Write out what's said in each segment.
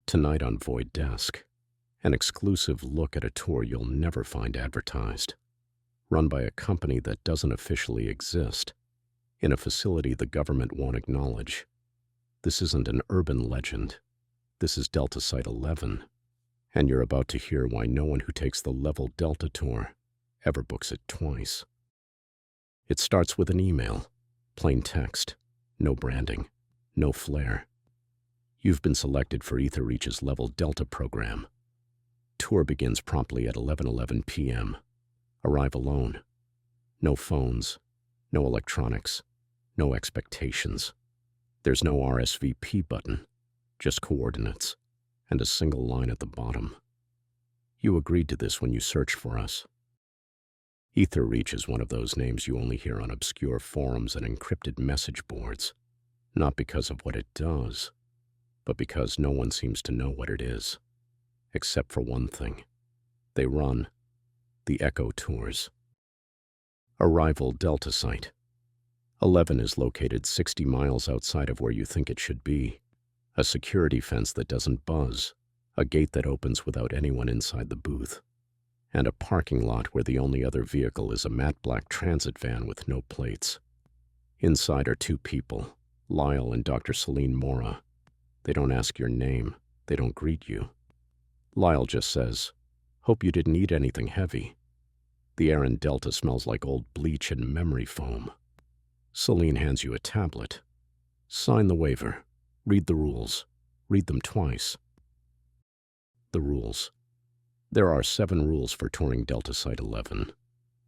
Tonight on Void Desk, an exclusive look at a tour you'll never find advertised. Run by a company that doesn't officially exist, in a facility the government won't acknowledge. This isn't an urban legend. This is Delta Site 11, and you're about to hear why no one who takes the Level Delta tour ever books it twice. It starts with an email, plain text, no branding, no flair. You've been selected for EtherReach's Level Delta program. Tour begins promptly at 11:11 p.m. Arrive alone. No phones, no electronics, no expectations. There's no RSVP button, just coordinates, and a single line at the bottom. You agreed to this when you searched for us. EtherReach is one of those names you only hear on obscure forums and encrypted message boards, not because of what it does, but because no one seems to know what it is, except for one thing. They run the Echo Tours. Arrival Delta Site 11 is located 60 miles outside of where you think it should be. A security fence that doesn't buzz, a gate that opens without anyone inside the booth, and a parking lot where the only other vehicle is a matte black transit van with no plates. Inside are two people, Lyle and Dr. Celine Mora. They don't ask your name. They don't greet you. Lyle just says, "Hope you didn't eat anything heavy." The air in Delta smells like old bleach and memory foam. Celine hands you a tablet. Sign the waiver. Read the rules. Read them twice. The rules. There are 7 rules for touring Delta Site 11.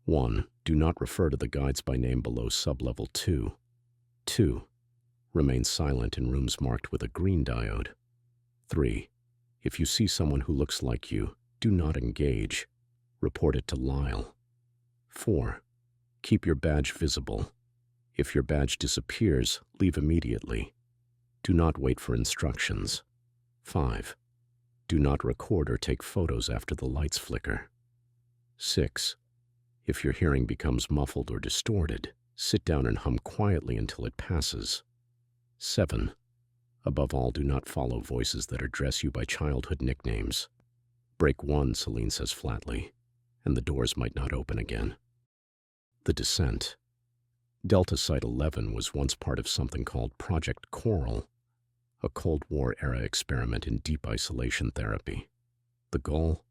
1. Do not refer to the guides by name below sublevel 2. 2. Remain silent in rooms marked with a green diode. 3. If you see someone who looks like you, do not engage. Report it to Lyle. 4. Keep your badge visible. If your badge disappears, leave immediately. Do not wait for instructions. 5. Do not record or take photos after the lights flicker. 6. If your hearing becomes muffled or distorted, sit down and hum quietly until it passes. 7. Above all, do not follow voices that address you by childhood nicknames. Break one, Celine says flatly, and the doors might not open again. The descent. Delta Site 11 was once part of something called Project Coral, a Cold War-era experiment in deep isolation therapy. The goal?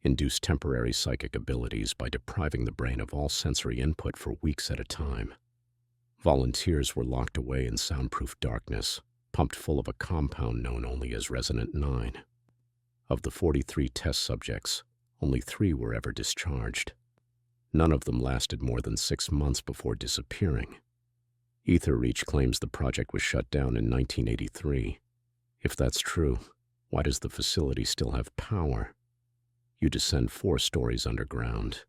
Induce temporary psychic abilities by depriving the brain of all sensory input for weeks at a time. Volunteers were locked away in soundproof darkness, pumped full of a compound known only as Resonant 9. Of the 43 test subjects, only 3 were ever discharged. None of them lasted more than 6 months before disappearing. EtherReach claims the project was shut down in 1983. If that's true, why does the facility still have power? You descend 4 stories underground.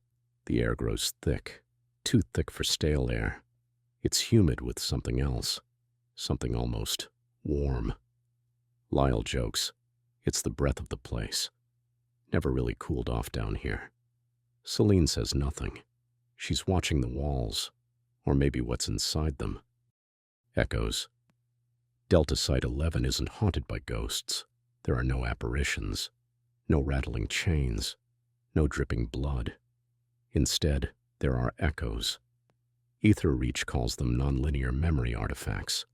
The air grows thick, too thick for stale air. It's humid with something else, something almost warm. Lyle jokes, it's the breath of the place. Never really cooled off down here. Celine says nothing. She's watching the walls, or maybe what's inside them. Echoes. Delta Site 11 isn't haunted by ghosts. There are no apparitions, no rattling chains, no dripping blood. Instead, there are echoes. EtherReach calls them nonlinear memory artifacts,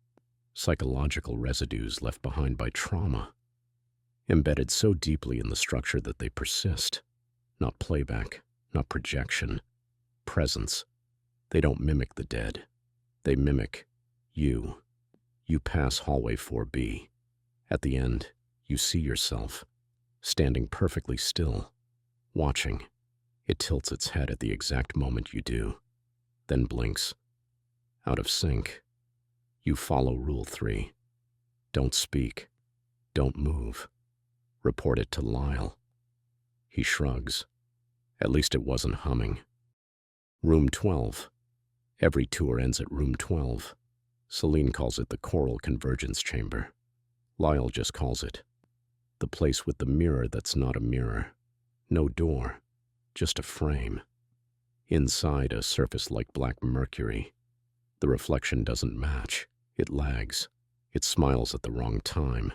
psychological residues left behind by trauma, embedded so deeply in the structure that they persist. Not playback, not projection, presence. They don't mimic the dead. They mimic you. You pass hallway 4B. At the end, you see yourself, standing perfectly still, watching. It tilts its head at the exact moment you do, then blinks. Out of sync. You follow Rule 3. Don't speak. Don't move. Report it to Lyle. He shrugs. At least it wasn't humming. Room 12. Every tour ends at Room 12. Celine calls it the Coral Convergence Chamber. Lyle just calls it the place with the mirror that's not a mirror. No door, just a frame. Inside, a surface like black mercury. The reflection doesn't match. It lags. It smiles at the wrong time.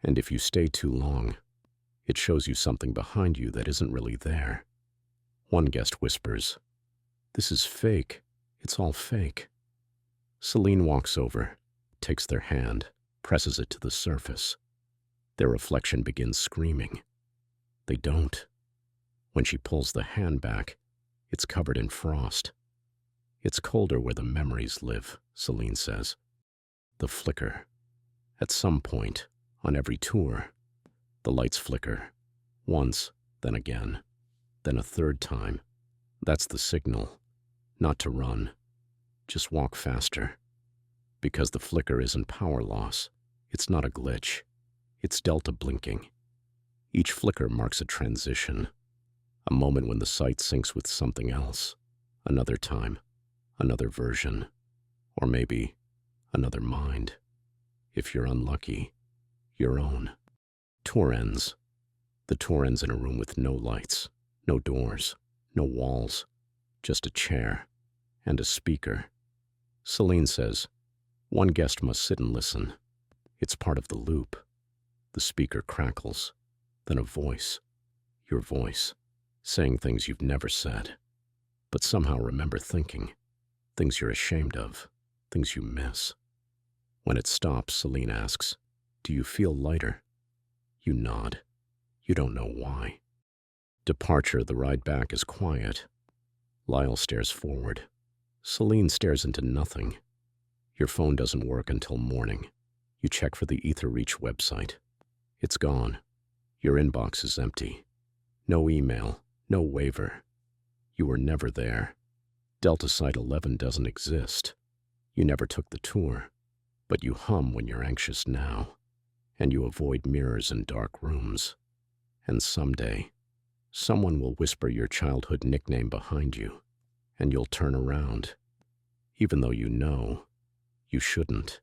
And if you stay too long, it shows you something behind you that isn't really there. One guest whispers, "This is fake. It's all fake." Celine walks over, takes their hand, presses it to the surface. Their reflection begins screaming. They don't. When she pulls the hand back, it's covered in frost. "It's colder where the memories live," Celine says. The flicker. At some point, on every tour, the lights flicker. Once, then again, then a third time. That's the signal. Not to run. Just walk faster. Because the flicker isn't power loss. It's not a glitch. It's delta blinking. Each flicker marks a transition. A moment when the sight syncs with something else. Another time. Another version. Or maybe another mind. If you're unlucky, your own. Tour ends. The tour ends in a room with no lights, no doors, no walls, just a chair and a speaker. Celine says, "One guest must sit and listen. It's part of the loop." The speaker crackles, then a voice, your voice, saying things you've never said, but somehow remember thinking, things you're ashamed of, things you miss. When it stops, Celine asks, "Do you feel lighter?" You nod. You don't know why. Departure, the ride back is quiet. Lyle stares forward. Celine stares into nothing. Your phone doesn't work until morning. You check for the EtherReach website. It's gone. Your inbox is empty. No email, no waiver. You were never there. Delta Site 11 doesn't exist. You never took the tour. But you hum when you're anxious now. And you avoid mirrors in dark rooms. And someday, someone will whisper your childhood nickname behind you, and you'll turn around, even though you know you shouldn't.